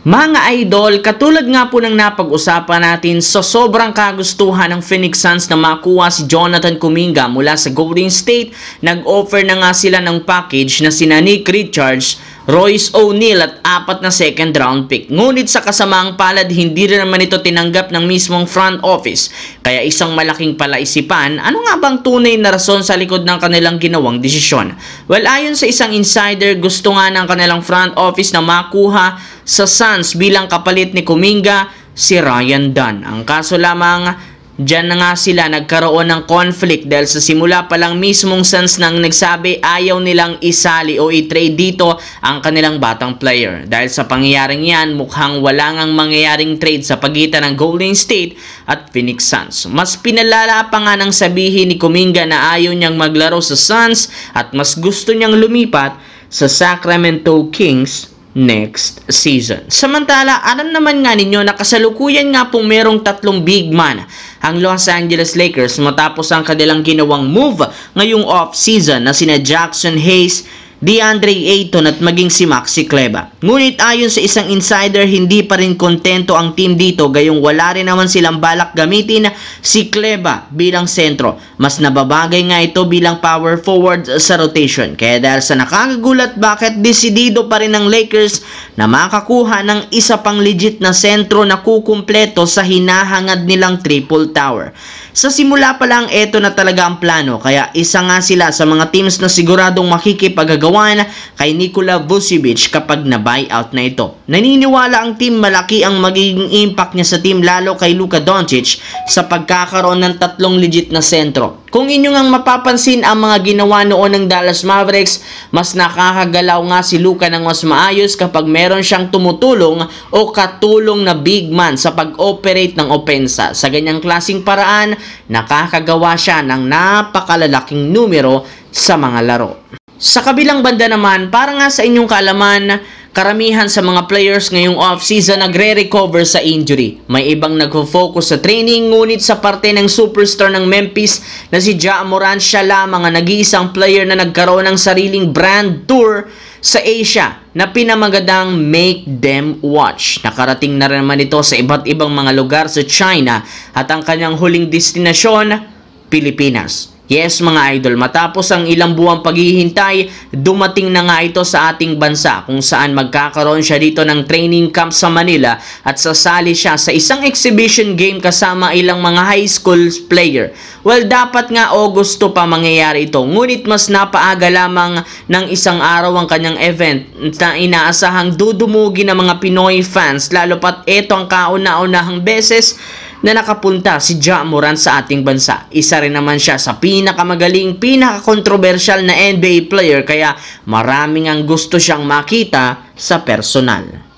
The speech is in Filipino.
Mga idol, katulad nga po ng napag-usapan natin, sa sobrang kagustuhan ng Phoenix Suns na makuha si Jonathan Kuminga mula sa Golden State, nag-offer na nga sila ng package na sina Nick Richards, Royce O'Neal at 4 na second round pick. Ngunit sa kasamaang palad, hindi rin naman ito tinanggap ng mismong front office. Kaya isang malaking palaisipan, ano nga bang tunay na rason sa likod ng kanilang ginawang desisyon? Well, ayon sa isang insider, gusto nga ng kanilang front office na makuha sa Suns bilang kapalit ni Kuminga si Ryan Dunn. Ang kaso lamang, diyan na nga sila nagkaroon ng conflict dahil sa simula pa lang mismong Suns nang nagsabi ayaw nilang isali o i-trade dito ang kanilang batang player. Dahil sa pangyayaring yan, mukhang wala ngang mangyayaring trade sa pagitan ng Golden State at Phoenix Suns. Mas pinalala pa nga nang sabihin ni Kuminga na ayaw niyang maglaro sa Suns at mas gusto niyang lumipat sa Sacramento Kings next season. Samantala, alam naman nga ninyo na kasalukuyan nga pong merong 3 big man ang Los Angeles Lakers matapos ang kanilang ginawang move ngayong off-season na sina Jackson Hayes, DeAndre Ayton at maging si Maxi Kleber. Ngunit ayon sa isang insider, hindi pa rin kontento ang team dito gayong wala rin naman silang balak gamitin si Kleber bilang sentro. Mas nababagay nga ito bilang power forward sa rotation. Kaya dahil sa nakakagulat bakit desidido pa rin ng Lakers na makakuha ng isa pang legit na sentro na kukumpleto sa hinahangad nilang triple tower. Sa simula pa lang, ito na talaga ang plano. Kaya isa nga sila sa mga teams na siguradong makikipagagawan kay Nikola Vucevic kapag na-buyout na ito. Naniniwala ang team malaki ang magiging impact niya sa team lalo kay Luka Doncic sa pagkakaroon ng 3 legit na sentro. Kung inyo ngang mapapansin ang mga ginawa noon ng Dallas Mavericks, mas nakakagalaw nga si Luka ng mas maayos kapag meron siyang tumutulong o katulong na big man sa pag-operate ng opensa. Sa ganyang klaseng paraan, nakakagawa siya ng napakalalaking numero sa mga laro. Sa kabilang banda naman, para nga sa inyong kaalaman, karamihan sa mga players ngayong off-season nagre-recover sa injury. May ibang nagfo-focus sa training, ngunit sa parte ng superstar ng Memphis na si Ja Morant, siya lamang ang nag-iisang player na nagkaroon ng sariling brand tour sa Asia na pinamagatang Make Them Watch. Nakarating na rin naman ito sa iba't ibang mga lugar sa China at ang kanyang huling destinasyon, Pilipinas. Yes mga idol, matapos ang ilang buwang paghihintay, dumating na nga ito sa ating bansa kung saan magkakaroon siya dito ng training camp sa Manila at sasali siya sa isang exhibition game kasama ilang mga high school player. Well, dapat nga Agosto pa mangyayari ito, ngunit mas napaaga lamang ng isang araw ang kanyang event na inaasahang dudumugi ng mga Pinoy fans, lalo pat ito ang kauna-unahang beses na nakapunta si Ja Morant sa ating bansa. Isa rin naman siya sa pinakamagaling, pinaka-controversial na NBA player kaya maraming ang gusto siyang makita sa personal.